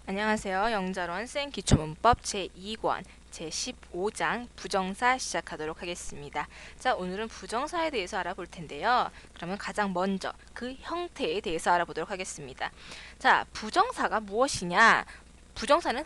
안녕하세요. 영자론 쌤 기초문법 제2권 제15장 부정사 시작하도록 하겠습니다. 자, 오늘은 부정사에 대해서 알아볼 텐데요. 그러면 가장 먼저 그 형태에 대해서 알아보도록 하겠습니다. 자, 부정사가 무엇이냐? 부정사는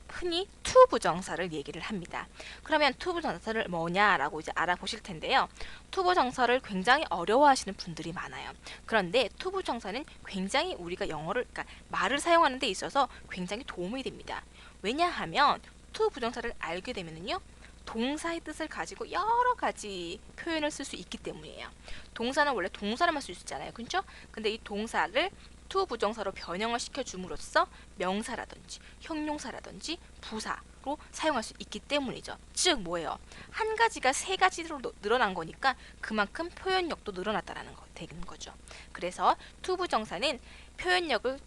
흔히 to 부정사를 얘기를 합니다. 그러면 to 부정사를 뭐냐라고 이제 알아보실 텐데요. to 부정사를 굉장히 어려워하시는 분들이 많아요. 그런데 to 부정사는 굉장히 우리가 영어를, 그러니까 말을 사용하는 데 있어서 굉장히 도움이 됩니다. 왜냐하면 to 부정사를 알게 되면요. 동사의 뜻을 가지고 여러 가지 표현을 쓸 수 있기 때문이에요. 동사는 원래 동사로만 쓸 수 있잖아요. 그렇죠? 근데 이 동사를 to 부정사로 변형을 시켜줌으로써 명사라든지 형용사라든지 부사로 사용할 수 있기 때문이죠. 즉 뭐예요? 한 가지가 세 가지로 늘어난 거니까 그만큼 표현력도 늘어났다라는 거 되는 거죠. 그래서 to 부정사는 표현력을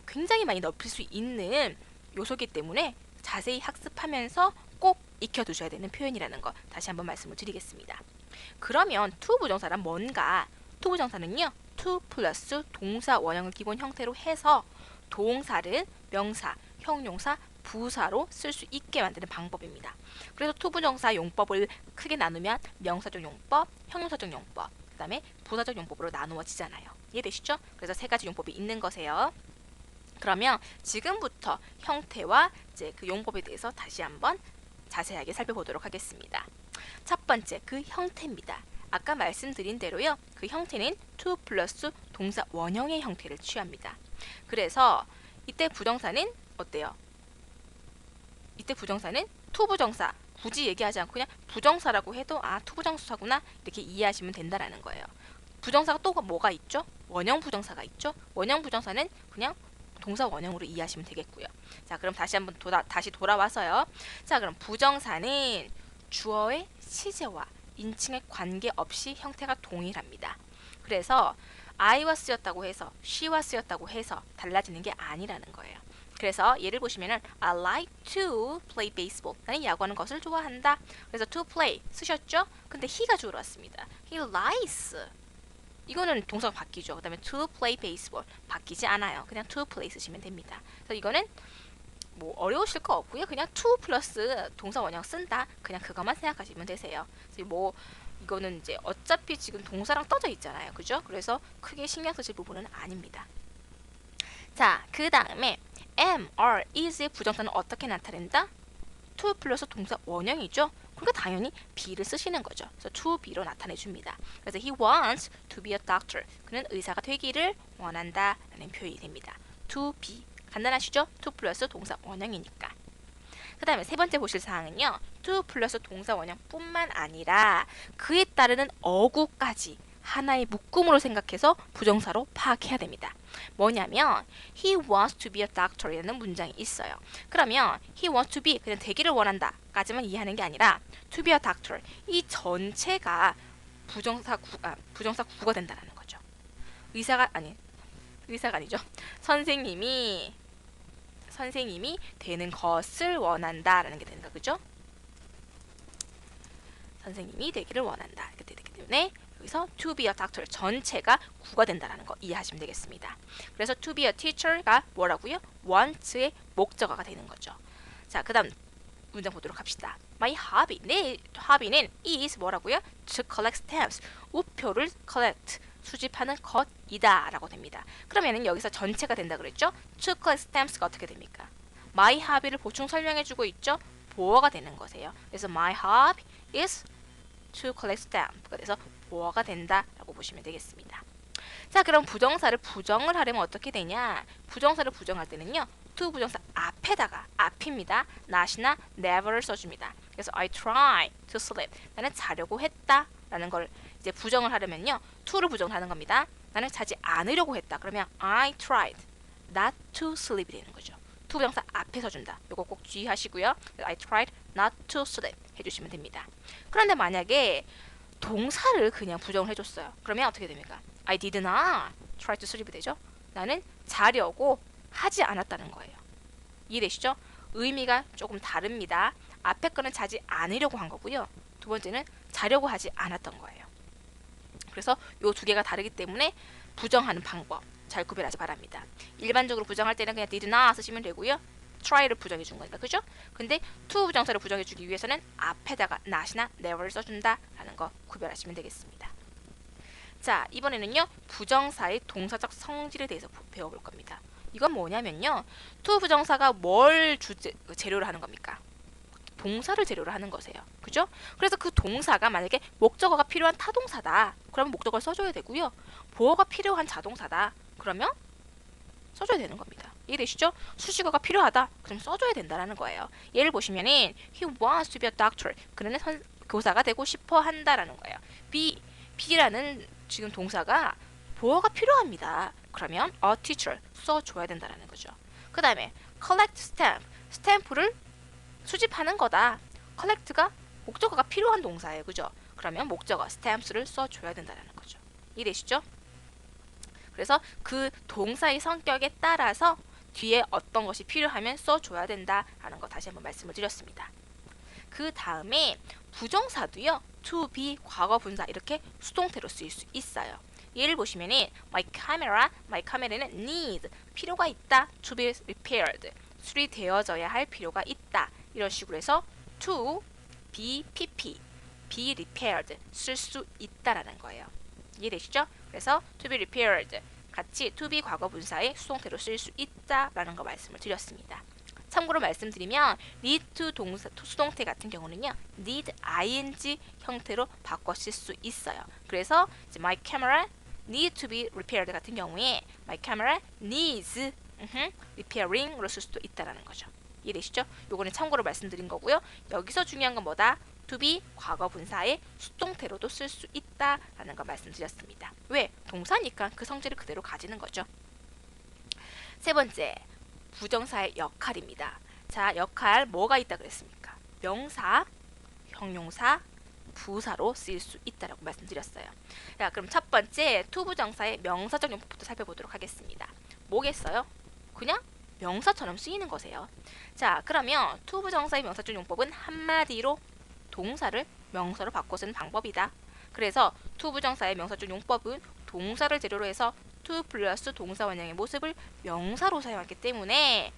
굉장히 많이 넓힐 수 있는 요소이기 때문에 자세히 학습하면서 꼭 익혀두셔야 되는 표현이라는 거 다시 한번 말씀을 드리겠습니다. 그러면 to 부정사란 뭔가? to 부정사는요. to 플러스 동사 원형을 기본 형태로 해서 동사를 명사, 형용사, 부사로 쓸 수 있게 만드는 방법입니다. 그래서 to 부정사 용법을 크게 나누면 명사적 용법, 형용사적 용법, 그 다음에 부사적 용법으로 나누어지잖아요. 이해되시죠? 그래서 세 가지 용법이 있는 거세요. 그러면 지금부터 형태와 이제 그 용법에 대해서 다시 한번 자세하게 살펴보도록 하겠습니다. 첫 번째, 그 형태입니다. 아까 말씀드린 대로요. 그 형태는 to 플러스 동사 원형의 형태를 취합니다. 그래서 이때 부정사는 어때요? 이때 부정사는 to 부정사, 굳이 얘기하지 않고 그냥 부정사라고 해도 to 부정사구나 이렇게 이해하시면 된다라는 거예요. 부정사가 또 뭐가 있죠? 원형 부정사가 있죠? 원형 부정사는 그냥 동사 원형으로 이해하시면 되겠고요. 자, 그럼 다시 한번 다시 돌아와서요. 자, 그럼 부정사는 주어의 시제와 인칭에 관계없이 형태가 동일합니다. 그래서 I와 쓰였다고 해서 she와 쓰였다고 해서 달라지는 게 아니라는 거예요. 그래서 예를 보시면은 I like to play baseball. 나는 야구하는 것을 좋아한다. 그래서 to play 쓰셨죠? 근데 he가 주어로 왔습니다. He likes. 이거는 동사가 바뀌죠. 그 다음에 to play baseball 바뀌지 않아요. 그냥 to play 쓰시면 됩니다. 그래서 이거는 뭐 어려우실 거 없고요. 그냥 to 플러스 동사 원형 쓴다. 그냥 그것만 생각하시면 되세요. 뭐 이거는 이제 어차피 지금 동사랑 떠져 있잖아요. 그죠? 그래서 크게 신경 쓰실 부분은 아닙니다. 자, 그 다음에 am, are, is의 부정사는 어떻게 나타낸다? to 플러스 동사 원형이죠. 그러니까 당연히 be를 쓰시는 거죠. 그래서 to be로 나타내 줍니다. 그래서 he wants to be a doctor. 그는 의사가 되기를 원한다 라는 표현이 됩니다. to be. 간단하시죠? to 플러스 동사 원형이니까. 그 다음에 세 번째 보실 사항은요. to 플러스 동사 원형뿐만 아니라 그에 따르는 어구까지 하나의 묶음으로 생각해서 부정사로 파악해야 됩니다. 뭐냐면 he wants to be a doctor 이라는 문장이 있어요. 그러면 he wants to be 그냥 되기를 원한다 까지만 이해하는 게 아니라 to be a doctor 이 전체가 부정사 구가 된다는 거죠. 의사가 아니죠. 선생님이 되는 것을 원한다라는 게 된다. 그죠? 선생님이 되기를 원한다. 이렇게 되기 때문에 여기서 to be a doctor 전체가 구가 된다라는 거 이해하시면 되겠습니다. 그래서 to be a teacher가 뭐라고요? want의 목적어가 되는 거죠. 자, 그다음 문장 보도록 합시다. My hobby, 내 hobby는 is 뭐라고요? To collect stamps, 우표를 collect, 수집하는 것이다 라고 됩니다. 그러면은 여기서 전체가 된다 그랬죠? To collect stamps가 어떻게 됩니까? My hobby를 보충 설명해주고 있죠? 보어가 되는 거세요. 그래서 my hobby is to collect stamps가 돼서 보어가 된다라고 보시면 되겠습니다. 자, 그럼 부정사를 부정을 하려면 어떻게 되냐? 부정사를 부정할 때는요. to 부정사 앞에다가 앞입니다. not이나 never를 써줍니다. 그래서 I try to sleep. 나는 자려고 했다 라는 걸 이제 부정을 하려면요. to를 부정하는 겁니다. 나는 자지 않으려고 했다. 그러면 I tried not to sleep이 되는 거죠. to 부정사 앞에 써준다. 이거 꼭 주의하시고요. I tried not to sleep 해주시면 됩니다. 그런데 만약에 동사를 그냥 부정을 해줬어요. 그러면 어떻게 됩니까? I did not try to sleep이 되죠. 나는 자려고 하지 않았다는 거예요. 이해되시죠? 의미가 조금 다릅니다. 앞에 거는 자지 않으려고 한 거고요. 두 번째는 자려고 하지 않았던 거예요. 그래서 이 두 개가 다르기 때문에 부정하는 방법 잘 구별하시 바랍니다. 일반적으로 부정할 때는 그냥 did not 쓰시면 되고요. try를 부정해 준 거니까, 그죠? 근데 to 부정사를 부정해 주기 위해서는 앞에다가 not이나 never를 써준다라는 거 구별하시면 되겠습니다. 자, 이번에는요, 부정사의 동사적 성질에 대해서 배워볼 겁니다. 이건 뭐냐면요, to 부정사가 뭘 재료로 하는 겁니까? 동사를 재료로 하는 거세요. 그죠? 그래서 그 동사가 만약에 목적어가 필요한 타동사다. 그러면 목적어를 써줘야 되고요. 보어가 필요한 자동사다. 그러면 써줘야 되는 겁니다. 이해되시죠? 수식어가 필요하다. 그럼 써줘야 된다는 거예요. 예를 보시면은 He wants to be a doctor. 그는 교사가 되고 싶어 한다라는 거예요. be라는 지금 동사가 보어가 필요합니다. 그러면 a teacher 써줘야 된다는 거죠. 그 다음에 collect stamp. 스탬프를 수집하는 거다. collect가 목적어가 필요한 동사예요. 그죠? 그러면 목적어 stamps를 써줘야 된다는 거죠. 이해되시죠? 그래서 그 동사의 성격에 따라서 뒤에 어떤 것이 필요하면 써줘야 된다라는 거 다시 한번 말씀을 드렸습니다. 그 다음에 부정사도요. to be, 과거 분사 이렇게 수동태로 쓰일 수 있어요. 예를 보시면은 my camera는 need, 필요가 있다. to be repaired, 수리되어져야 할 필요가 있다. 이런 식으로 해서 to be pp, be repaired 쓸 수 있다라는 거예요. 이해되시죠? 그래서 to be repaired 같이 to be 과거 분사의 수동태로 쓸 수 있다라는 거 말씀을 드렸습니다. 참고로 말씀드리면 need to 수동태 같은 경우는요, need ing 형태로 바꿔 쓸 수 있어요. 그래서 이제 my camera need to be repaired 같은 경우에 my camera needs repairing으로 쓸 수도 있다라는 거죠. 이해되시죠? 요거는 참고로 말씀드린 거고요. 여기서 중요한 건 뭐다? to be 과거 분사의 수동태로도 쓸 수 있다라는 거 말씀드렸습니다. 왜? 동사니까 그 성질을 그대로 가지는 거죠. 세 번째, 부정사의 역할입니다. 자, 역할 뭐가 있다 그랬습니까? 명사, 형용사, 부사로 쓰일 수 있다라고 말씀드렸어요. 자, 그럼 첫 번째 to 부정사의 명사적 용법부터 살펴보도록 하겠습니다. 뭐겠어요? 그냥 명사처럼 쓰이는 거세요. 자, 그러면 to 부정사의 명사적 용법은 한마디로 동사를 명사로 바꿔 쓰는 방법이다. 그래서 to 부정사의 명사적 용법은 동사를 재료로 해서 to 플러스 동사 원형의 모습을 명사로 사용하기 때문에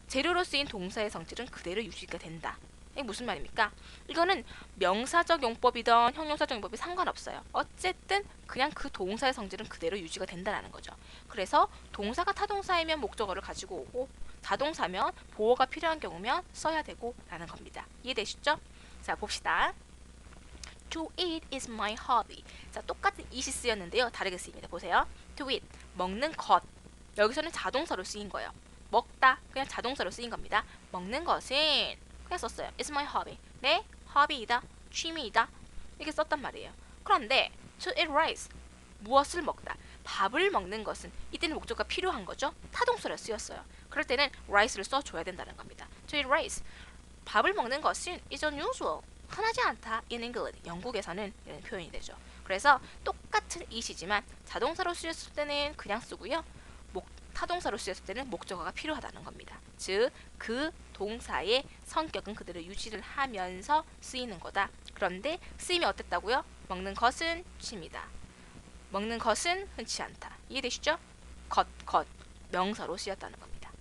재료로 쓰인 동사의 성질은 그대로 유지가 된다. 이게 무슨 말입니까? 이거는 명사적 용법이든 형용사적 용법이 상관없어요. 어쨌든 그냥 그 동사의 성질은 그대로 유지가 된다는 거죠. 그래서 동사가 타동사이면 목적어를 가지고 오고 자동사면 보어가 필요한 경우면 써야 되고 라는 겁니다. 이해되시죠? 자, 봅시다. To eat is my hobby. 자, 똑같은 it이 쓰였는데요. 다르게 쓰입니다. 보세요. To eat, 먹는 것. 여기서는 자동사로 쓰인 거예요. 먹다, 그냥 자동사로 쓰인 겁니다. 먹는 것은 그냥 썼어요. It's my hobby. 내 hobby이다, 취미이다. 이렇게 썼단 말이에요. 그런데 to eat rice, 무엇을 먹다. 밥을 먹는 것은 이때는 목적어가 필요한 거죠. 타동사로 쓰였어요. 그럴 때는 rice를 써줘야 된다는 겁니다. To eat rice, 밥을 먹는 것은 is unusual, 흔하지 않다. In England, 영국에서는 이런 표현이 되죠. 그래서 똑같은 it이지만 자동사로 쓰였을 때는 그냥 쓰고요. 타동사로 쓰였을 때는 목적어가 필요하다는 겁니다. 즉, 그 동사의 성격은 그대로 유지를 하면서 쓰이는 거다. 그런데 쓰임이 어땠다고요? 먹는 것은 취미다. 먹는 것은 흔치 않다. 이해되시죠? 것, 명사로 쓰였다는 겁니다.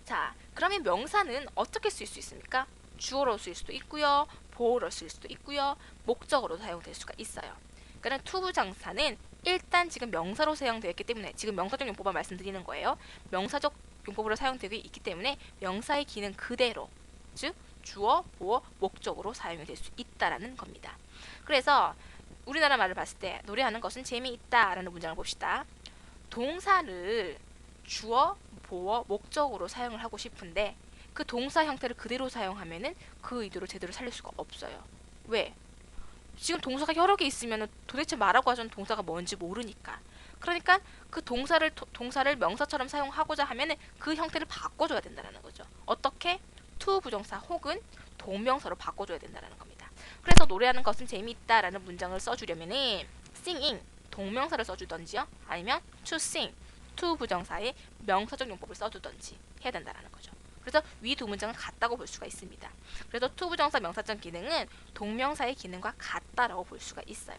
자, 그러면 명사는 어떻게 쓰일 수 있습니까? 주어로 쓰일 수도 있고요. 보어로 쓰일 수도 있고요. 목적어로 사용될 수가 있어요. 그러니까 to 부정사는 일단 지금 명사로 사용되어 있기 때문에 지금 명사적 용법만 말씀드리는 거예요. 명사적 용법으로 사용되고 있기 때문에 명사의 기능 그대로, 즉 주어, 보어, 목적으로 사용이 될 수 있다라는 겁니다. 그래서 우리나라 말을 봤을 때 노래하는 것은 재미있다라는 문장을 봅시다. 동사를 주어, 보어, 목적으로 사용을 하고 싶은데 그 동사 형태를 그대로 사용하면은 그 의도를 제대로 살릴 수가 없어요. 왜? 지금 동사가 여러 개 있으면 도대체 말하고 하자는 동사가 뭔지 모르니까. 그러니까 그 동사를 명사처럼 사용하고자 하면은 그 형태를 바꿔줘야 된다는 거죠. 어떻게? to 부정사 혹은 동명사로 바꿔줘야 된다는 겁니다. 그래서 노래하는 것은 재미있다라는 문장을 써주려면은 singing 동명사를 써주던지요, 아니면 to sing to 부정사의 명사적 용법을 써주던지 해야 된다는 거죠. 그래서 위 두 문장은 같다고 볼 수가 있습니다. 그래서 to 부정사 명사적 기능은 동명사의 기능과 같다라고 볼 수가 있어요.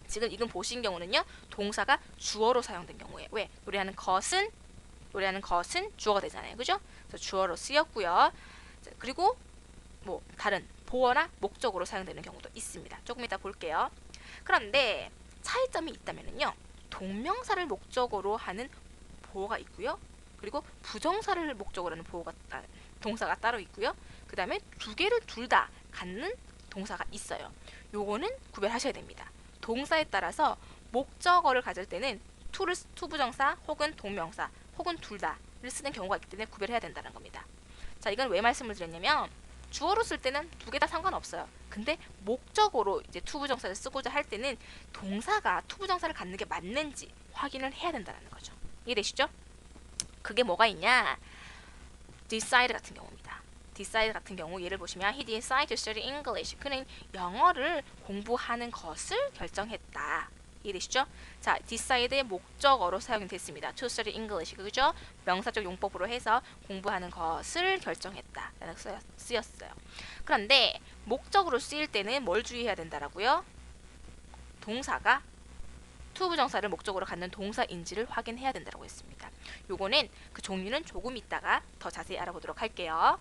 지금 이건 보신 경우는요. 동사가 주어로 사용된 경우에 왜? 노래하는 것은 주어가 되잖아요. 그죠? 그래서 주어로 쓰였고요. 자, 그리고 뭐 다른 보어나 목적으로 사용되는 경우도 있습니다. 조금 이따 볼게요. 그런데 차이점이 있다면요. 동명사를 목적으로 하는 보어가 있고요. 그리고 부정사를 목적으로 하는 동사가 따로 있고요. 그 다음에 두 개를 둘 다 갖는 동사가 있어요. 요거는 구별하셔야 됩니다. 동사에 따라서 목적어를 가질 때는 to 부정사 혹은 동명사 혹은 둘 다를 쓰는 경우가 있기 때문에 구별해야 된다는 겁니다. 자, 이건 왜 말씀을 드렸냐면 주어로 쓸 때는 두 개 다 상관없어요. 근데 목적어로 이제 to 부정사를 쓰고자 할 때는 동사가 to 부정사를 갖는 게 맞는지 확인을 해야 된다는 거죠. 이해되시죠? 그게 뭐가 있냐? decide 같은 경우입니다. decide 같은 경우 예를 보시면 he decided to study English. 그는 영어를 공부하는 것을 결정했다. 이해되시죠? 자, decide의 목적어로 사용이 됐습니다. to study English. 그죠? 명사적 용법으로 해서 공부하는 것을 결정했다. 라는 쓰였어요. 그런데 목적으로 쓰일 때는 뭘 주의해야 된다라고요? 동사가 to 부정사를 목적으로 갖는 동사인지를 확인해야 된다고 했습니다. 요거는 그 종류는 조금 있다가 더 자세히 알아보도록 할게요.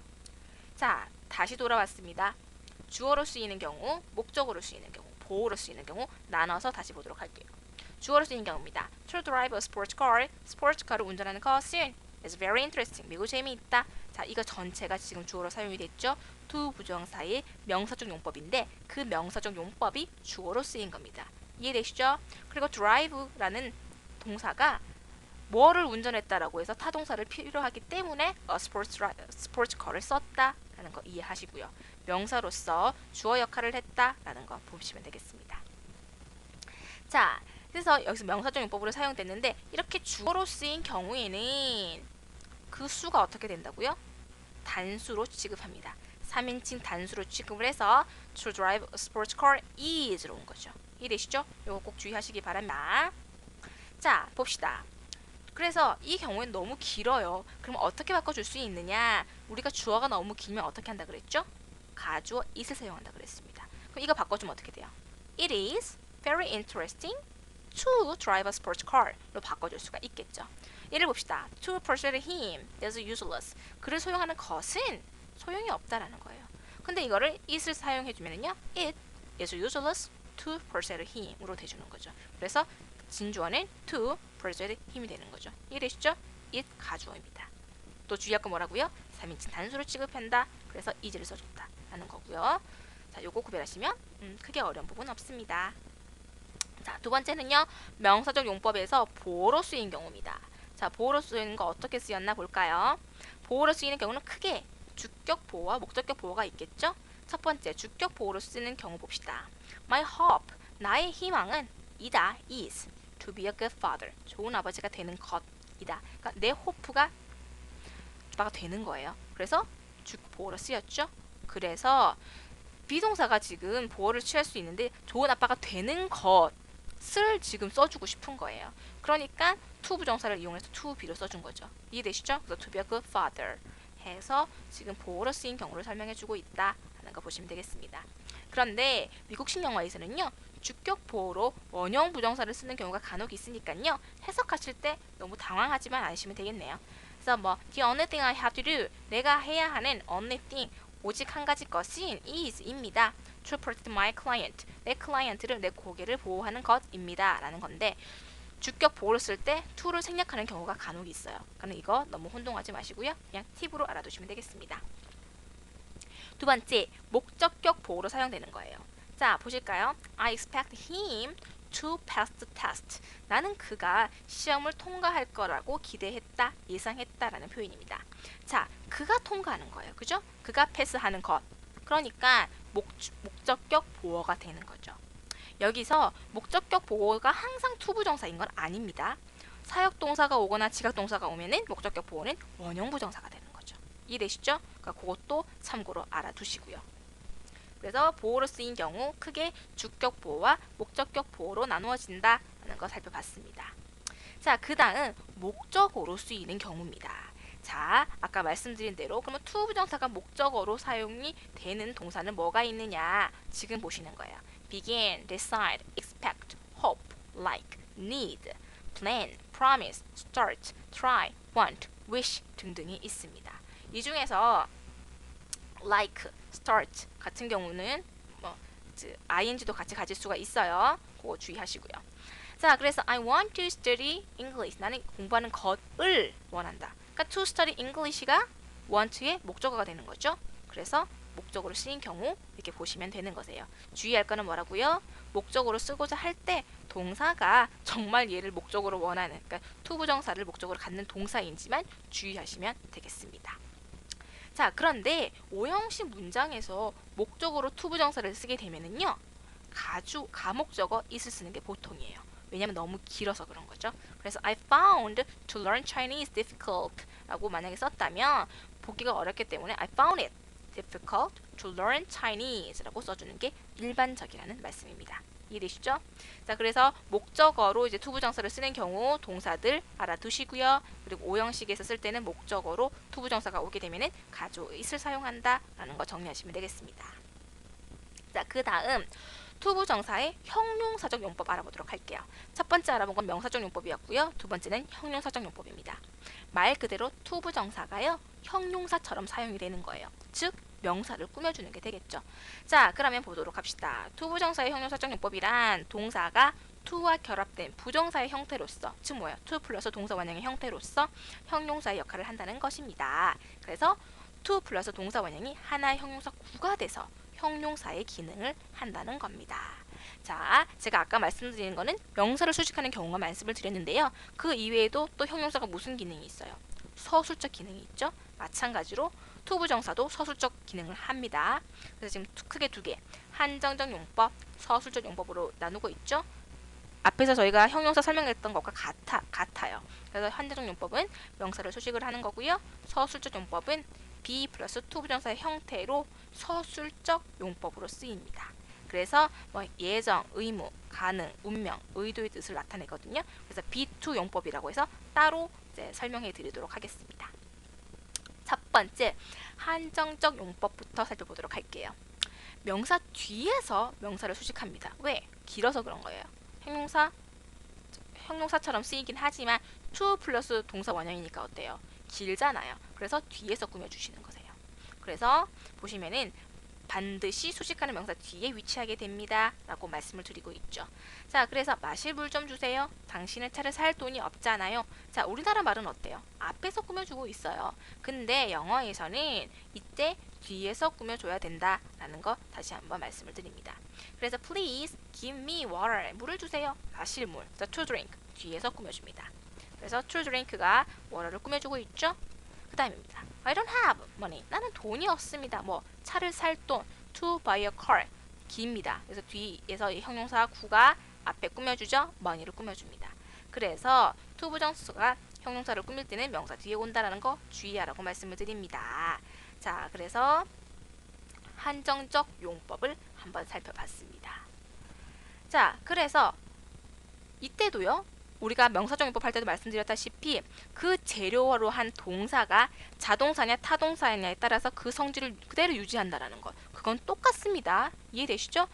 자, 다시 돌아왔습니다. 주어로 쓰이는 경우, 목적으로 쓰이는 경우, 보어로 쓰이는 경우 나눠서 다시 보도록 할게요. 주어로 쓰이는 경우입니다. To drive a sports car, 스포츠카를 운전하는 것은 is very interesting, 매우 재미있다. 자, 이거 전체가 지금 주어로 사용이 됐죠. to 부정사의 명사적 용법인데 그 명사적 용법이 주어로 쓰인 겁니다. 이해되시죠? 그리고 drive라는 동사가 뭐를 운전했다라고 해서 타동사를 필요하기 때문에 스포츠 car를 썼다라는 거 이해하시고요. 명사로서 주어 역할을 했다라는 거 보시면 되겠습니다. 자, 그래서 여기서 명사적 용법으로 사용됐는데 이렇게 주어로 쓰인 경우에는 그 수가 어떻게 된다고요? 단수로 취급합니다. 3인칭 단수로 취급을 해서 to drive a sports car is로 온 거죠. 이해되시죠? 이거 꼭 주의하시기 바랍니다. 자, 봅시다. 그래서 이 경우에는 너무 길어요. 그럼 어떻게 바꿔줄 수 있느냐? 우리가 주어가 너무 길면 어떻게 한다 그랬죠? 가주어 is를 사용한다 그랬습니다. 그럼 이거 바꿔주면 어떻게 돼요? It is very interesting to drive a sports car로 바꿔줄 수가 있겠죠. 예를 봅시다. To persuade him is useless. 그를 소용하는 것은 소용이 없다라는 거예요. 근데 이거를 it을 사용해주면요, it is useless to persuade him으로 돼주는 거죠. 그래서 진주어는 to persuade him이 되는 거죠. 이해되시죠? it 가주어입니다. 또 주의할 건 뭐라고요? 3인칭 단수로 취급한다. 그래서 is를 써줬다 라는 거고요. 자, 요거 구별하시면 크게 어려운 부분 없습니다. 자, 두 번째는요, 명사적 용법에서 보어로 쓰인 경우입니다. 자, 보어로 쓰이는 거 어떻게 쓰였나 볼까요? 보어로 쓰이는 경우는 크게 주격 보어와 목적격 보어가 있겠죠? 첫 번째, 주격 보어로 쓰는 경우 봅시다. My hope, 나의 희망은 이다, is, to be a good father, 좋은 아버지가 되는 것이다. 그러니까 내 호프가 아빠가 되는 거예요. 그래서 주보어로 쓰였죠? 그래서 비동사가 지금 보어를 취할 수 있는데 좋은 아빠가 되는 것을 지금 써주고 싶은 거예요. 그러니까 to 부정사를 이용해서 to be로 써준 거죠. 이해되시죠? 그래서 to be a good father 해서 지금 보어로 쓰인 경우를 설명해주고 있다 하는 거 보시면 되겠습니다. 그런데 미국식 영어에서는요, 주격 보어로 원형 부정사를 쓰는 경우가 간혹 있으니까요, 해석하실 때 너무 당황하지만 않으시면 되겠네요. 그래서 뭐 the only thing I have to do, 내가 해야 하는 only thing, 오직 한 가지 것인 is입니다. To protect my client, 내 클라이언트를, 내 고객을 보호하는 것입니다 라는 건데, 주격 보호를 쓸 때 to를 생략하는 경우가 간혹 있어요. 그러니까 이거 너무 혼동하지 마시고요, 그냥 팁으로 알아두시면 되겠습니다. 두 번째, 목적격 보호로 사용되는 거예요. 자, 보실까요? I expect him to pass the test. 나는 그가 시험을 통과할 거라고 기대했다, 예상했다라는 표현입니다. 자, 그가 통과하는 거예요. 그죠? 그가 패스하는 것. 그러니까 목적격 보어가 되는 거죠. 여기서 목적격 보어가 항상 투부정사인 건 아닙니다. 사역동사가 오거나 지각동사가 오면은 목적격 보어는 원형부정사가 되는 거죠. 이해되시죠? 그러니까 그것도 참고로 알아두시고요. 그래서 보어로 쓰인 경우 크게 주격 보어와 목적격 보어로 나누어진다 하는 거 살펴봤습니다. 자, 그 다음 목적어로 쓰이는 경우입니다. 자, 아까 말씀드린 대로 그러면 to 부정사가 목적어로 사용이 되는 동사는 뭐가 있느냐 지금 보시는 거예요. begin, decide, expect, like, need, plan, promise, start, try, want, wish 등등이 있습니다. 이 중에서 like, start 같은 경우는 ing도 같이 가질 수가 있어요. 그거 주의하시고요. 자, 그래서 I want to study English. 나는 공부하는 것을 원한다. 그러니까 to study English가 want의 목적어가 되는 거죠. 그래서 목적으로 쓰인 경우 이렇게 보시면 되는 거세요. 주의할 거는 뭐라고요? 목적으로 쓰고자 할 때 동사가 정말 얘를 목적으로 원하는, 그러니까 to 부정사를 목적으로 갖는 동사인지만 주의하시면 되겠습니다. 자, 그런데 오형식 문장에서 목적으로 to 부정사를 쓰게 되면은요, 가목적어 is을 쓰는 게 보통이에요. 왜냐면 너무 길어서 그런 거죠. 그래서 I found to learn Chinese difficult 라고 만약에 썼다면 보기가 어렵기 때문에 I found it difficult to learn Chinese 라고 써주는 게 일반적이라는 말씀입니다. 이해되시죠? 자, 그래서 목적어로 이제 to 부정사를 쓰는 경우 동사들 알아두시고요. 그리고 오형식에서 쓸 때는 목적어로 to 부정사가 오게 되면은 가조 it을 사용한다 라는 거 정리하시면 되겠습니다. 자, 그 다음 to 부정사의 형용사적 용법 알아보도록 할게요. 첫 번째 알아본 건 명사적 용법이었고요. 두 번째는 형용사적 용법입니다. 말 그대로 to 부정사가요, 형용사처럼 사용이 되는 거예요. 즉 명사를 꾸며주는 게 되겠죠. 자, 그러면 보도록 합시다. to 부정사의 형용사적 용법이란 동사가 to와 결합된 부정사의 형태로서, 즉 뭐예요? to 플러스 동사 원형의 형태로서 형용사의 역할을 한다는 것입니다. 그래서 to 플러스 동사 원형이 하나의 형용사 구가 돼서 형용사의 기능을 한다는 겁니다. 자, 제가 아까 말씀드린 거는 명사를 수식하는 경우가 말씀을 드렸는데요. 그 이외에도 또 형용사가 무슨 기능이 있어요? 서술적 기능이 있죠. 마찬가지로 to 부정사도 서술적 기능을 합니다. 그래서 지금 크게 두 개, 한정적 용법, 서술적 용법으로 나누고 있죠. 앞에서 저희가 형용사 설명했던 것과 같아요. 그래서 한정적 용법은 명사를 수식을 하는 거고요. 서술적 용법은 be 플러스 to 부정사의 형태로 서술적 용법으로 쓰입니다. 그래서 뭐 예정, 의무, 가능, 운명, 의도의 뜻을 나타내거든요. 그래서 be to 용법이라고 해서 따로 이제 설명해 드리도록 하겠습니다. 첫 번째, 한정적 용법부터 살펴보도록 할게요. 명사 뒤에서 명사를 수식합니다. 왜? 길어서 그런 거예요. 형용사처럼 쓰이긴 하지만 to 플러스 동사 원형이니까 어때요? 길잖아요. 그래서 뒤에서 꾸며주시는 거세요. 그래서 보시면은 반드시 수식하는 명사 뒤에 위치하게 됩니다. 라고 말씀을 드리고 있죠. 자, 그래서 마실 물 좀 주세요. 당신은 차를 살 돈이 없잖아요. 자, 우리나라 말은 어때요? 앞에서 꾸며주고 있어요. 근데 영어에서는 이때 뒤에서 꾸며줘야 된다라는 거 다시 한번 말씀을 드립니다. 그래서 please give me water. 물을 주세요. 마실 물. 그래서 to drink. 뒤에서 꾸며줍니다. 그래서 to drink가 water를 꾸며주고 있죠. 그 다음입니다. I don't have money. 나는 돈이 없습니다. 뭐 차를 살 돈. To buy a car. 기입니다. 그래서 뒤에서 이 형용사 구가 앞에 꾸며주죠. money를 꾸며줍니다. 그래서 to 부정수가 형용사를 꾸밀 때는 명사 뒤에 온다라는 거 주의하라고 말씀을 드립니다. 자, 그래서 한정적 용법을 한번 살펴봤습니다. 자, 그래서 이때도요. 우리가 명사적 용법 할 때도 말씀드렸다시피 그 재료로 한 동사가 자동사냐 타동사냐에 따라서 그 성질을 그대로 유지한다는 것. 그건 똑같습니다. 이해되시죠?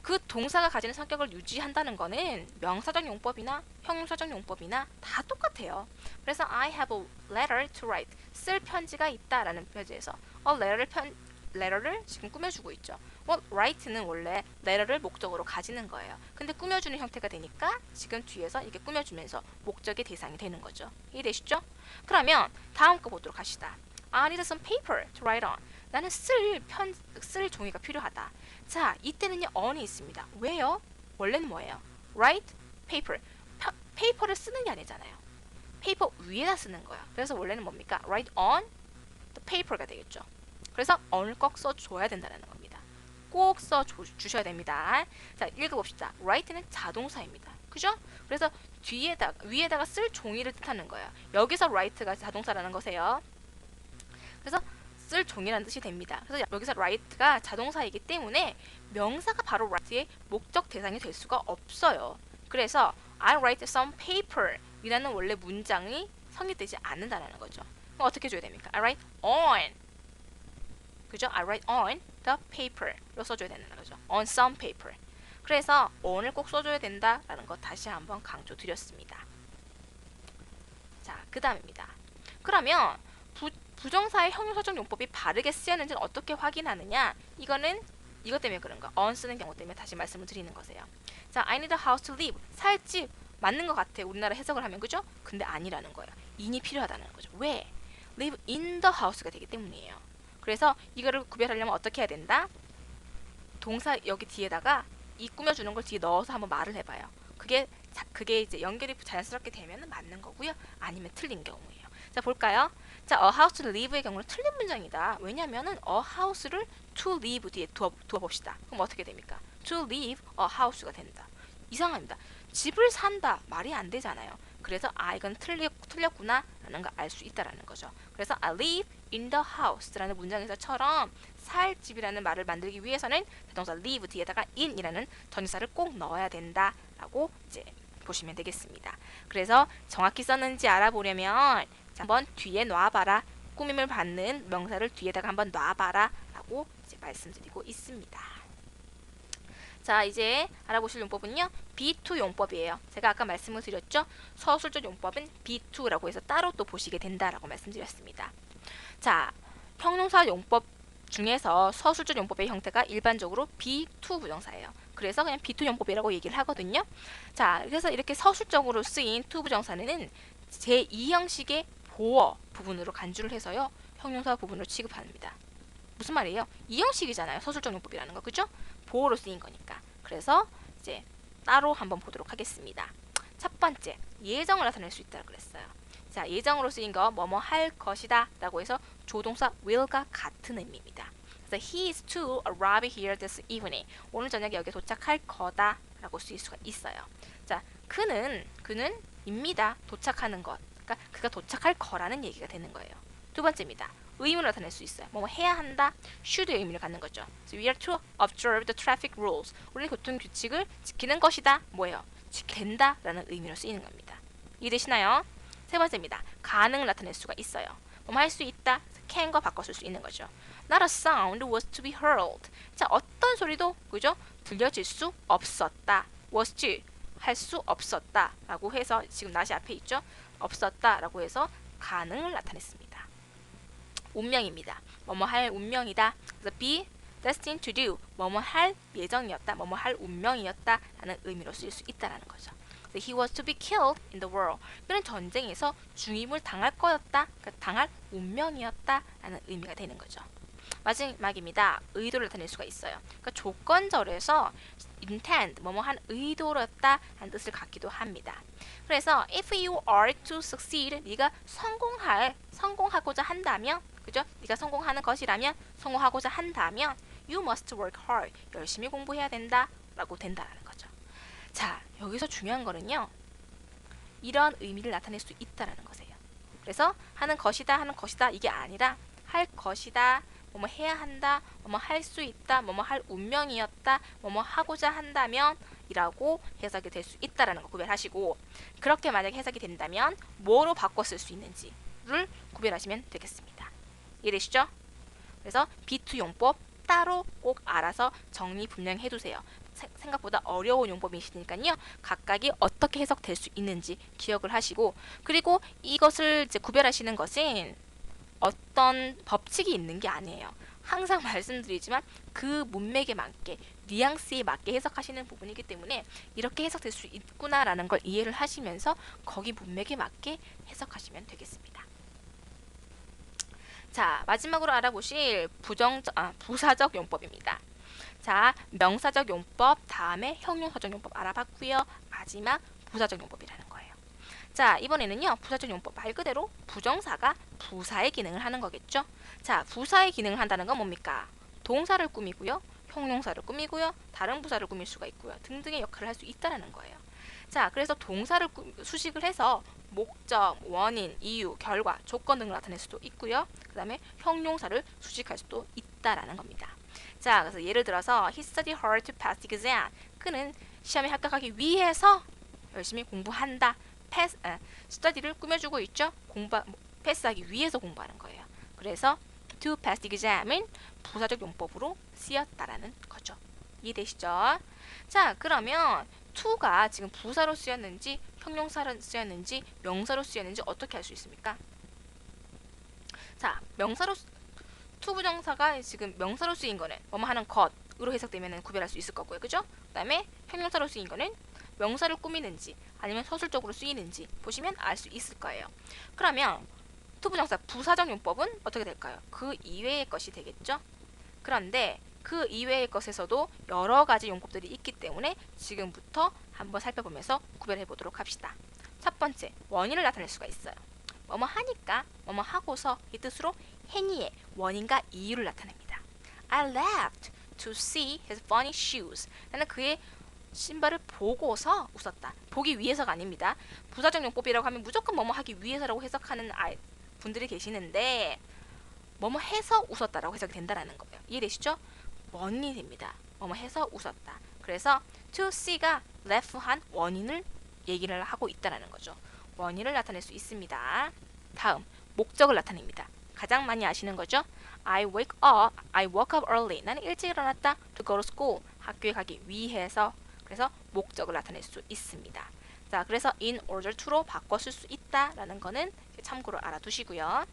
그 동사가 가지는 성격을 유지한다는 거는 명사적 용법이나 형용사적 용법이나 다 똑같아요. 그래서 I have a letter to write. 쓸 편지가 있다라는 표지에서 letter를 지금 꾸며주고 있죠. write는 원래 letter를 목적으로 가지는 거예요. 근데 꾸며주는 형태가 되니까 지금 뒤에서 이렇게 꾸며주면서 목적의 대상이 되는 거죠. 이해되시죠? 그러면 다음 거 보도록 합시다. I need some paper to write on. 나는 쓸 종이가 필요하다. 자, 이때는요 on이 있습니다. 왜요? 원래는 뭐예요? write paper. 페이퍼를 쓰는 게 아니잖아요. 페이퍼 위에다 쓰는 거야. 그래서 원래는 뭡니까? write on the paper가 되겠죠. 그래서 on을 꼭 써줘야 된다는 겁니다. 꼭 써주셔야 됩니다. 자, 읽어봅시다. write는 자동사입니다. 그죠? 그래서 위에다가 쓸 종이를 뜻하는 거예요. 여기서 write가 자동사라는 거세요. 그래서 쓸 종이라는 뜻이 됩니다. 그래서 여기서 write가 자동사이기 때문에 명사가 바로 write의 목적 대상이 될 수가 없어요. 그래서 I write some paper 이라는 원래 문장이 성립되지 않는다는 거죠. 그럼 어떻게 줘야 됩니까? I write on. 그죠? I write on the paper로 써줘야 되는 거죠. On some paper. 그래서 on을 꼭 써줘야 된다라는 거 다시 한번 강조드렸습니다. 자, 그 다음입니다. 그러면 부정사의 형용사적 용법이 바르게 쓰였는지는 어떻게 확인하느냐? 이거는 이것 때문에 그런 거. on 쓰는 경우 때문에 다시 말씀을 드리는 거세요. 자, I need a house to live. 살 집 맞는 것 같아. 우리나라 해석을 하면 그죠? 근데 아니라는 거예요. in이 필요하다는 거죠. 왜? live in the house가 되기 때문이에요. 그래서 이거를 구별하려면 어떻게 해야 된다? 동사 여기 뒤에다가 이 꾸며주는 걸 뒤에 넣어서 한번 말을 해봐요. 그게 이제 연결이 자연스럽게 되면 맞는 거고요. 아니면 틀린 경우예요. 자, 볼까요? 자, a house to live의 경우는 틀린 문장이다. 왜냐면은 a house를 to live 뒤에 두어 봅시다. 그럼 어떻게 됩니까? to live a house가 된다. 이상합니다. 집을 산다. 말이 안 되잖아요. 그래서 이건 틀렸구나 라는 걸 알 수 있다라는 거죠. 그래서 I live in the house 라는 문장에서처럼 살 집이라는 말을 만들기 위해서는 대동사 live 뒤에다가 in이라는 전치사를 꼭 넣어야 된다라고 이제 보시면 되겠습니다. 그래서 정확히 썼는지 알아보려면 한번 뒤에 놔봐라. 꾸밈을 받는 명사를 뒤에다가 한번 놔봐라 라고 이제 말씀드리고 있습니다. 자, 이제 알아보실 용법은요. be2 용법이에요. 제가 아까 말씀을 드렸죠. 서술적 용법은 be2라고 해서 따로 또 보시게 된다라고 말씀드렸습니다. 자, 형용사 용법 중에서 서술적 용법의 형태가 일반적으로 be2 부정사예요. 그래서 그냥 be2 용법이라고 얘기를 하거든요. 자, 그래서 이렇게 서술적으로 쓰인 to 부정사는 제2 형식의 보어 부분으로 간주를 해서요. 형용사 부분으로 취급합니다. 무슨 말이에요? 이 형식이잖아요. 서술적 용법이라는 거. 그죠? 보어로 쓰인 거니까. 그래서 이제 따로 한번 보도록 하겠습니다. 첫 번째, 예정을 나타낼 수 있다고 그랬어요. 자, 예정으로 쓰인 거 뭐뭐 할 것이다 라고 해서 조동사 will과 같은 의미입니다. 그래서 he is to arrive here this evening. 오늘 저녁에 여기에 도착할 거다 라고 쓰일 수가 있어요. 자, 그는 입니다. 도착하는 것. 그러니까 그가 도착할 거라는 얘기가 되는 거예요. 두 번째입니다. 의무를 나타낼 수 있어요. 뭐뭐 해야 한다. should의 의미를 갖는 거죠. So we are to observe the traffic rules. 우리는 교통 규칙을 지키는 것이다. 뭐예요? 지킨다 라는 의미로 쓰이는 겁니다. 이해되시나요? 세 번째입니다. 가능을 나타낼 수가 있어요. 뭐뭐 할 수 있다. can과 바꿔 쓸 수 있는 거죠. Not a sound was to be heard. 자, 어떤 소리도 그죠? 들려질 수 없었다. was to 할 수 없었다 라고 해서 지금 나시 앞에 있죠? 없었다 라고 해서 가능을 나타냈습니다. 운명입니다. 뭐뭐 할 운명이다. 그래서 be destined to do. 뭐뭐 할 예정이었다. 뭐뭐 할 운명이었다 라는 의미로 쓰일 수 있다라는 거죠. He was to be killed in the war. 그는 전쟁에서 죽임을 당할 거였다. 그러니까 당할 운명이었다 라는 의미가 되는 거죠. 마지막입니다. 의도를 나타낼 수가 있어요. 그러니까 조건절에서 intend, 뭐뭐 한 의도였다 하는 뜻을 갖기도 합니다. 그래서 if you are to succeed, 네가 성공하고자 한다면, 그죠? 네가 성공하는 것이라면, 성공하고자 한다면 you must work hard, 열심히 공부해야 된다 라고 된다라는 거죠. 자, 여기서 중요한 거는요. 이런 의미를 나타낼 수 있다라는 거세요. 그래서 하는 것이다 이게 아니라 할 것이다, 뭐뭐 해야 한다, 뭐뭐 할 수 있다, 뭐뭐 할 운명이었다, 뭐뭐 하고자 한다면 이라고 해석이 될 수 있다라는 거 구별하시고, 그렇게 만약에 해석이 된다면 뭐로 바꿔 쓸 수 있는지를 구별하시면 되겠습니다. 이해되시죠? 그래서 be2 용법 따로 꼭 알아서 정리 분명히 해두세요. 생각보다 어려운 용법이시니까요. 각각이 어떻게 해석될 수 있는지 기억을 하시고, 그리고 이것을 이제 구별하시는 것은 어떤 법칙이 있는 게 아니에요. 항상 말씀드리지만 그 문맥에 맞게, 뉘앙스에 맞게 해석하시는 부분이기 때문에 이렇게 해석될 수 있구나라는 걸 이해를 하시면서 거기 문맥에 맞게 해석하시면 되겠습니다. 자, 마지막으로 알아보실 부사적 용법입니다. 자, 명사적 용법, 다음에 형용사적 용법 알아봤고요. 마지막 부사적 용법이라는 거예요. 자, 이번에는요. 부사적 용법 말 그대로 부정사가 부사의 기능을 하는 거겠죠. 자, 부사의 기능을 한다는 건 뭡니까? 동사를 꾸미고요. 형용사를 꾸미고요. 다른 부사를 꾸밀 수가 있고요. 등등의 역할을 할 수 있다는 거예요. 자, 그래서 동사를 수식을 해서 목적, 원인, 이유, 결과, 조건 등을 나타낼 수도 있고요. 그 다음에 형용사를 수식할 수도 있다라는 겁니다. 자, 그래서 예를 들어서 He studied hard to pass the exam. 그는 시험에 합격하기 위해서 열심히 공부한다. study를 꾸며주고 있죠. 패스하기 위해서 공부하는 거예요. 그래서 to pass the exam은 부사적 용법으로 쓰였다라는 거죠. 이해되시죠? 자, 그러면 to가 지금 부사로 쓰였는지 형용사로 쓰였는지 명사로 쓰였는지 어떻게 알 수 있습니까? 자, to 부정사가 지금 명사로 쓰인 거는 뭐뭐 하는 것으로 해석되면 구별할 수 있을 거고요. 그죠? 그 다음에 형용사로 쓰인 거는 명사를 꾸미는지 아니면 서술적으로 쓰이는지 보시면 알 수 있을 거예요. 그러면 to 부정사 부사적 용법은 어떻게 될까요? 그 이외의 것이 되겠죠? 그런데 그 이외의 것에서도 여러 가지 용법들이 있기 때문에 지금부터 한번 살펴보면서 구별해 보도록 합시다. 첫 번째, 원인을 나타낼 수가 있어요. 뭐뭐 하니까, 뭐뭐 하고서 이 뜻으로 행위의 원인과 이유를 나타냅니다. I laughed to see his funny shoes. 나는 그의 신발을 보고서 웃었다. 보기 위해서가 아닙니다. 부사적 용법이라고 하면 무조건 뭐뭐 하기 위해서라고 해석하는 분들이 계시는데 뭐뭐 해서 웃었다라고 해석이 된다라는 거예요. 이해되시죠? 원인이 됩니다. 뭐뭐 해서 웃었다. 그래서 to see가 laugh한 원인을 얘기를 하고 있다라는 거죠. 원인을 나타낼 수 있습니다. 다음, 목적을 나타냅니다. 가장 많이 아시는 거죠? I woke up early. 나는 일찍 일어났다. To go to school. 학교에 가기 위해서. 그래서 목적을 나타낼 수 있습니다. 자, 그래서 in order to로 바꿔 쓸 수 있다라는 거는 참고로 알아두시고요.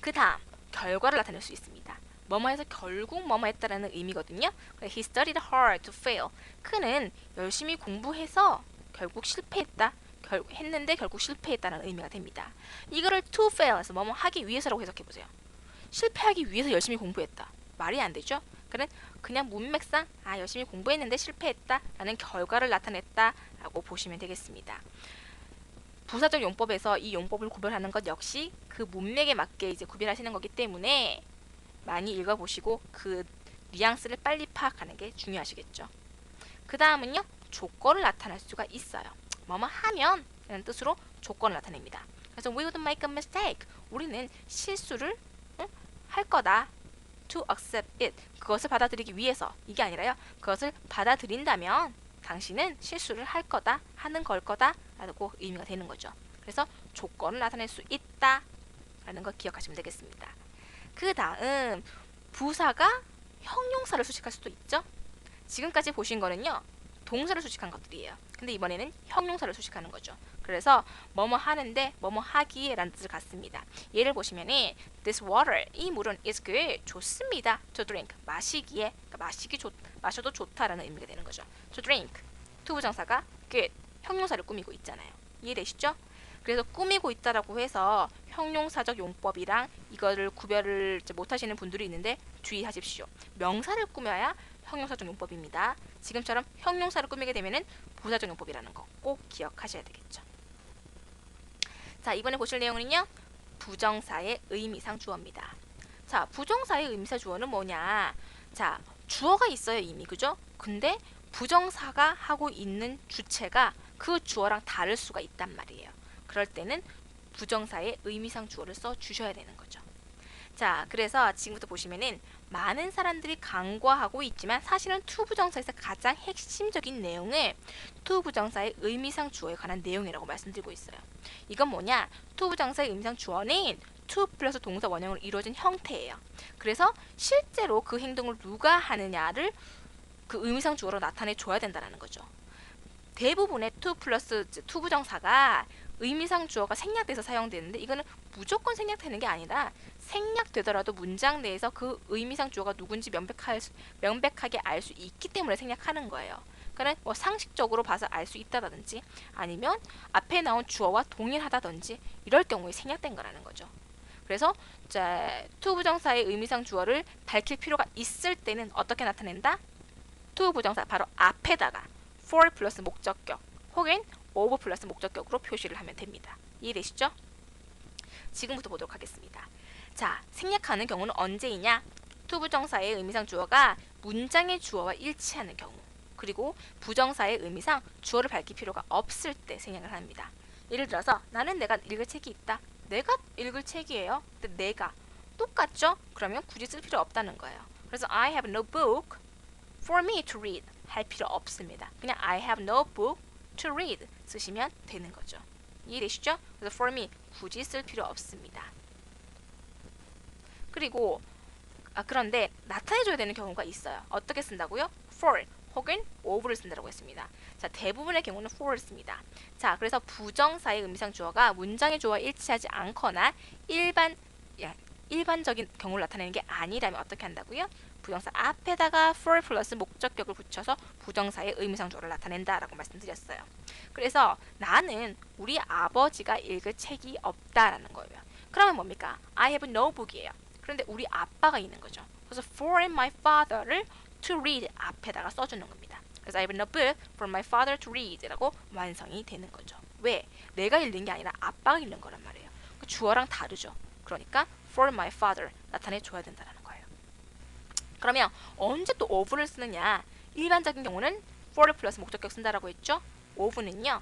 그 다음, 결과를 나타낼 수 있습니다. 뭐뭐 해서 결국 뭐뭐 했다라는 의미거든요. He studied hard to fail. 그는 열심히 공부해서 결국 실패했다. 했는데 결국 실패했다는 의미가 됩니다. 이거를 to fail해서 뭐뭐 하기 위해서라고 해석해보세요. 실패하기 위해서 열심히 공부했다. 말이 안 되죠? 그냥 문맥상 열심히 공부했는데 실패했다 라는 결과를 나타냈다라고 보시면 되겠습니다. 부사적 용법에서 이 용법을 구별하는 것 역시 그 문맥에 맞게 이제 구별하시는 거기 때문에 많이 읽어보시고 그 뉘앙스를 빨리 파악하는 게 중요하시겠죠. 그 다음은요, 조건을 나타낼 수가 있어요. 뭐뭐 하면 라는 뜻으로 조건을 나타냅니다. 그래서 we would make a mistake. 우리는 실수를 할 거다. to accept it. 그것을 받아들이기 위해서. 이게 아니라요. 그것을 받아들인다면 당신은 실수를 할 거다. 하는 걸 거다. 라고 의미가 되는 거죠. 그래서 조건을 나타낼 수 있다. 라는 거 기억하시면 되겠습니다. 그 다음, 부사가 형용사를 수식할 수도 있죠. 지금까지 보신 거는요, 동사를 수식한 것들이에요. 근데 이번에는 형용사를 수식하는 거죠. 그래서 뭐뭐 하는데 뭐뭐 하기에 라는 뜻을 갖습니다. 예를 보시면은 this water, 이 물은 is good, 좋습니다. to drink, 마시기에, 그러니까 마셔도 좋다라는 의미가 되는 거죠. to drink, to 부정사가 good, 형용사를 꾸미고 있잖아요. 이해되시죠? 그래서 꾸미고 있다라고 해서 형용사적 용법이랑 이거를 구별을 못하시는 분들이 있는데 주의하십시오. 명사를 꾸며야 형용사적 용법입니다. 지금처럼 형용사를 꾸미게 되면은 부사적 용법이라는 거 꼭 기억하셔야 되겠죠. 자, 이번에 보실 내용은요, 부정사의 의미상 주어입니다. 자, 부정사의 의미상 주어는 뭐냐? 자, 주어가 있어요, 이미. 그죠? 근데 부정사가 하고 있는 주체가 그 주어랑 다를 수가 있단 말이에요. 그럴 때는 부정사의 의미상 주어를 써 주셔야 되는 거죠. 자, 그래서 지금부터 보시면은 많은 사람들이 간과하고 있지만 사실은 to 부정사에서 가장 핵심적인 내용을 to 부정사의 의미상 주어에 관한 내용이라고 말씀드리고 있어요. 이건 뭐냐? to 부정사의 의미상 주어는 to 플러스 동사 원형으로 이루어진 형태예요. 그래서 실제로 그 행동을 누가 하느냐를 그 의미상 주어로 나타내 줘야 된다는 거죠. 대부분의 to 플러스 to 부정사가 의미상 주어가 생략돼서 사용되는데 이거는 무조건 생략되는 게 아니라 생략되더라도 문장 내에서 그 의미상 주어가 누군지 명백하게 알 수 있기 때문에 생략하는 거예요. 그러니까 뭐 상식적으로 봐서 알 수 있다든지 아니면 앞에 나온 주어와 동일하다든지 이럴 경우에 생략된 거라는 거죠. 그래서 to 부정사의 의미상 주어를 밝힐 필요가 있을 때는 어떻게 나타낸다? to 부정사 바로 앞에다가 for 플러스 목적격 혹은 of 플러스 목적격으로 표시를 하면 됩니다. 이해되시죠? 지금부터 보도록 하겠습니다. 자, 생략하는 경우는 언제이냐? to 부정사의 의미상 주어가 문장의 주어와 일치하는 경우, 그리고 부정사의 의미상 주어를 밝힐 필요가 없을 때 생략을 합니다. 예를 들어서 나는 내가 읽을 책이 있다. 내가 읽을 책이에요. 근데 내가 똑같죠? 그러면 굳이 쓸 필요 없다는 거예요. 그래서 I have no book for me to read 할 필요 없습니다. 그냥 I have no book to read 쓰시면 되는 거죠. 이해되시죠? 그래서 for me 굳이 쓸 필요 없습니다. 그리고 그런데 나타내줘야 되는 경우가 있어요. 어떻게 쓴다고요? for 혹은 of를 쓴다고 했습니다. 자, 대부분의 경우는 for를 씁니다. 자, 그래서 부정사의 의미상 주어가 문장의 주어와 일치하지 않거나 일반적인 경우를 나타내는 게 아니라면 어떻게 한다고요? 부정사 앞에다가 for 플러스 목적격을 붙여서 부정사의 의미상 주어를 나타낸다라고 말씀드렸어요. 그래서 나는 우리 아버지가 읽을 책이 없다라는 거예요. 그러면 뭡니까? I have no book이에요. 그런데 우리 아빠가 있는 거죠. 그래서 for my father를 to read 앞에다가 써주는 겁니다. 그래서 I have no book for my father to read라고 완성이 되는 거죠. 왜? 내가 읽는 게 아니라 아빠가 읽는 거란 말이에요. 주어랑 다르죠. 그러니까 for my father 나타내줘야 된다는 거예요. 그러면 언제 또 of를 쓰느냐? 일반적인 경우는 for 플러스 목적격 쓴다라고 했죠. of는요.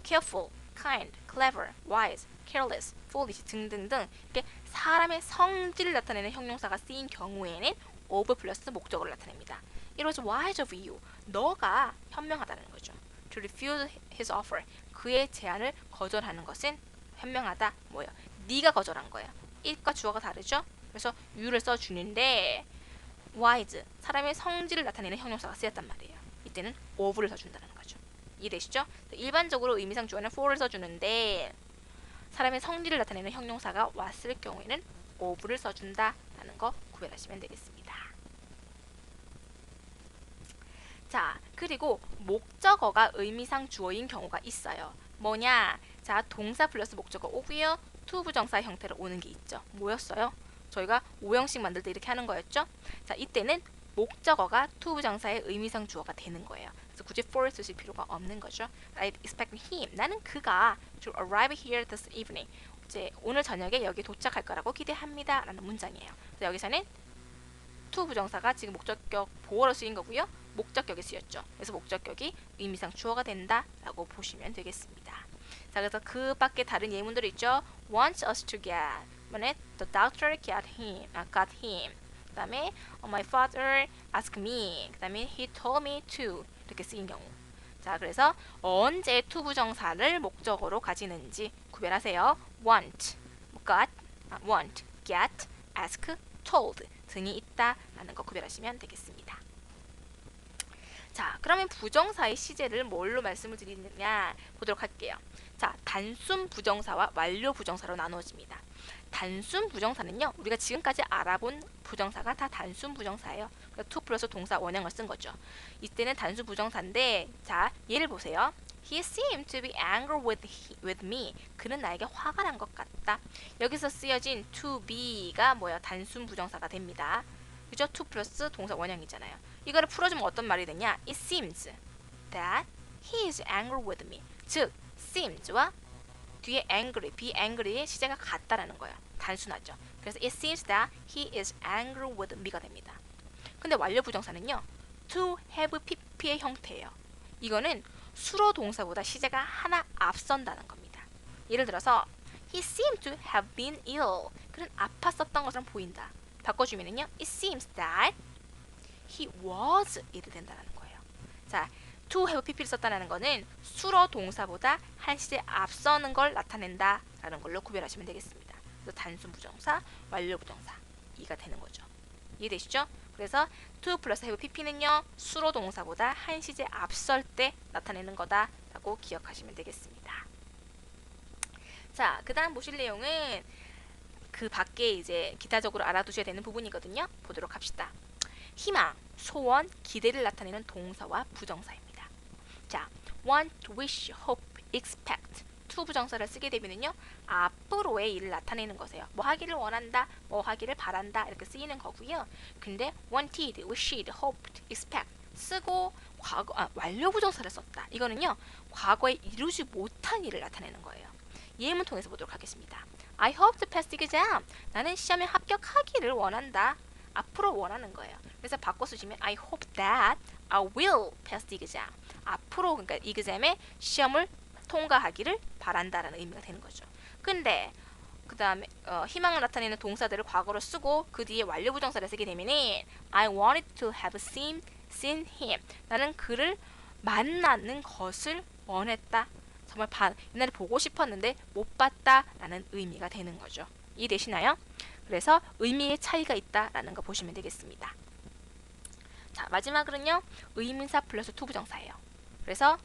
careful, kind, clever, wise, careless, foolish 등등등 이렇게 사람의 성질을 나타내는 형용사가 쓰인 경우에는 of 플러스 목적어를 나타냅니다. It was wise of you. 너가 현명하다는 거죠. To refuse his offer. 그의 제안을 거절하는 것은 현명하다. 뭐예요? 네가 거절한 거예요. it과 주어가 다르죠? 그래서 you를 써주는데 wise, 사람의 성질을 나타내는 형용사가 쓰였단 말이에요. 이때는 of를 써준다는 거죠. 이해되시죠? 일반적으로 의미상 주어는 for를 써주는데 사람의 성질을 나타내는 형용사가 왔을 경우에는 of를 써준다라는 거 구별하시면 되겠습니다. 자, 그리고 목적어가 의미상 주어인 경우가 있어요. 뭐냐? 자, 동사 플러스 목적어 오고요. to 부정사 형태로 오는 게 있죠. 뭐였어요? 저희가 5형식 만들 때 이렇게 하는 거였죠? 자, 이때는 목적어가 to 부정사의 의미상 주어가 되는 거예요. 그래서 굳이 for 쓰실 필요가 없는 거죠. I expect him. 나는 그가 to arrive here this evening. 이제 오늘 저녁에 여기 도착할 거라고 기대합니다. 라는 문장이에요. 그래서 여기서는 to 부정사가 지금 목적격 보어로 쓰인 거고요. 목적격이 쓰였죠. 그래서 목적격이 의미상 주어가 된다라고 보시면 되겠습니다. 자, 그래서 그 밖에 다른 예문들 있죠. wants us to get. 이번에 the doctor got him. 그 다음에 my father asked me. 그 다음에 he told me to. 이렇게 쓰인 경우. 자, 그래서 언제 to 부정사를 목적어로 가지는지 구별하세요. want, get, ask, told 등이 있다라는 거 구별하시면 되겠습니다. 자, 그러면 부정사의 시제를 뭘로 말씀을 드리느냐 보도록 할게요. 자, 단순 부정사와 완료 부정사로 나누어집니다. 단순 부정사는요, 우리가 지금까지 알아본 부정사가 다 단순 부정사예요. 그러니까 to 플러스 동사 원형을 쓴 거죠. 이때는 단순 부정사인데, 자, 예를 보세요. He seemed to be angry with me. 그는 나에게 화가 난 것 같다. 여기서 쓰여진 to be가 뭐예요? 단순 부정사가 됩니다. 그죠? to 플러스 동사 원형이잖아요. 이거를 풀어주면 어떤 말이 되냐? It seems that he is angry with me. 즉, seems와 뒤에 angry, be angry의 시제가 같다라는 거예요. 단순하죠. 그래서 it seems that he is angry with me가 됩니다. 근데 완료 부정사는요. to have pp의 형태예요. 이거는 수로 동사보다 시제가 하나 앞선다는 겁니다. 예를 들어서 he seemed to have been ill. 그는 아팠었던 것처럼 보인다. 바꿔주면은요. It seems that he was ill 된다는 거예요. 자, to have pp를 썼다는 거는 수로 동사보다 한 시제 앞서는 걸 나타낸다라는 걸로 구별하시면 되겠습니다. 그래서 단순 부정사, 완료 부정사 이가 되는 거죠. 이해되시죠? 그래서 to 플러스 have pp는요 수로 동사보다 한 시제 앞설 때 나타내는 거다라고 기억하시면 되겠습니다. 자, 그 다음 보실 내용은 그 밖에 이제 기타적으로 알아두셔야 되는 부분이거든요. 보도록 합시다. 희망, 소원, 기대를 나타내는 동사와 부정사입니다. 자, want, wish, hope, expect to 부정사를 쓰게 되면은요 앞으로의 일을 나타내는 것이에요. 뭐 하기를 원한다, 뭐 하기를 바란다 이렇게 쓰이는 거고요. 근데 wanted, wished, hoped, expect 쓰고 완료 부정사를 썼다. 이거는요 과거에 이루지 못한 일을 나타내는 거예요. 예문 통해서 보도록 하겠습니다. I hope to pass the exam. 나는 시험에 합격하기를 원한다. 앞으로 원하는 거예요. 그래서 바꿔 쓰시면 I hope that I will pass the exam. 앞으로 그러니까 exam에 시험을 통과하기를 바란다라는 의미가 되는 거죠. 근데 그 다음에 희망을 나타내는 동사들을 과거로 쓰고 그 뒤에 완료 부정사를 쓰게 되면 I wanted to have seen him. 나는 그를 만나는 것을 원했다. 정말 옛날에 보고 싶었는데 못 봤다라는 의미가 되는 거죠. 이해되시나요? 그래서 의미의 차이가 있다라는 거 보시면 되겠습니다. 자, 마지막으로는요. 의문사 플러스 투부정사예요. 그래서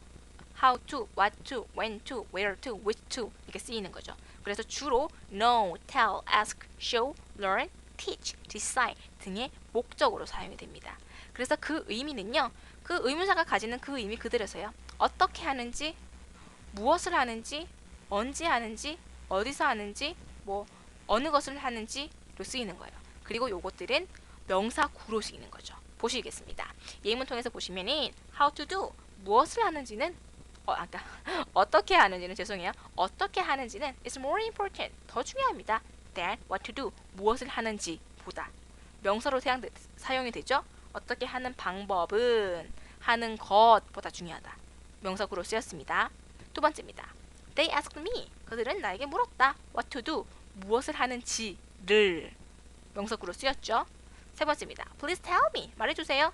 how to, what to, when to, where to, which to 이렇게 쓰이는 거죠. 그래서 주로 know, tell, ask, show, learn, teach, decide 등의 목적으로 사용이 됩니다. 그래서 그 의미는요. 그 의문사가 가지는 그 의미 그대로서요. 어떻게 하는지, 무엇을 하는지, 언제 하는지, 어디서 하는지, 뭐 어느 것을 하는지로 쓰이는 거예요. 그리고 요것들은 명사구로 쓰이는 거죠. 보시겠습니다. 예문 통해서 보시면은 how to do 무엇을 하는지는 어떻게 하는지는 죄송해요. 어떻게 하는지는 is more important 더 중요합니다. than what to do 무엇을 하는지 보다 명사로 사용이 되죠. 어떻게 하는 방법은 하는 것보다 중요하다. 명사구로 쓰였습니다. 두 번째입니다. They asked me 그들은 나에게 물었다. What to do 무엇을 하는지를 명사구로 쓰였죠. 세 번째입니다. Please tell me 말해주세요.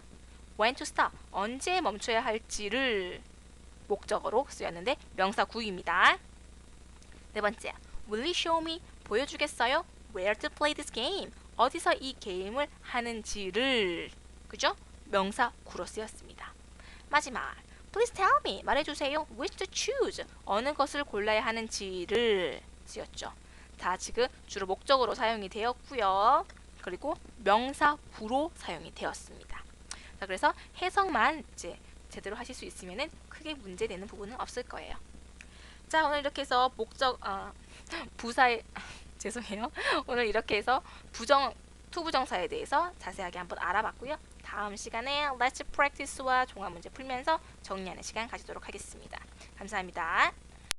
When to stop 언제 멈춰야 할지를 목적어로 쓰였는데 명사구입니다. 네 번째, Will you show me 보여주겠어요? Where to play this game 어디서 이 게임을 하는지를 그죠? 명사구로 쓰였습니다. 마지막, Please tell me 말해주세요. Which to choose 어느 것을 골라야 하는지를 쓰였죠. 자, 지금 주로 목적어로 사용이 되었고요. 그리고 명사구로 사용이 되었습니다. 자, 그래서 해석만 이제 제대로 하실 수 있으면은 크게 문제되는 부분은 없을 거예요. 자, 오늘 이렇게 해서 부사의 죄송해요. 오늘 이렇게 해서 투부정사에 대해서 자세하게 한번 알아봤고요. 다음 시간에 Let's Practice와 종합 문제 풀면서 정리하는 시간 가지도록 하겠습니다. 감사합니다.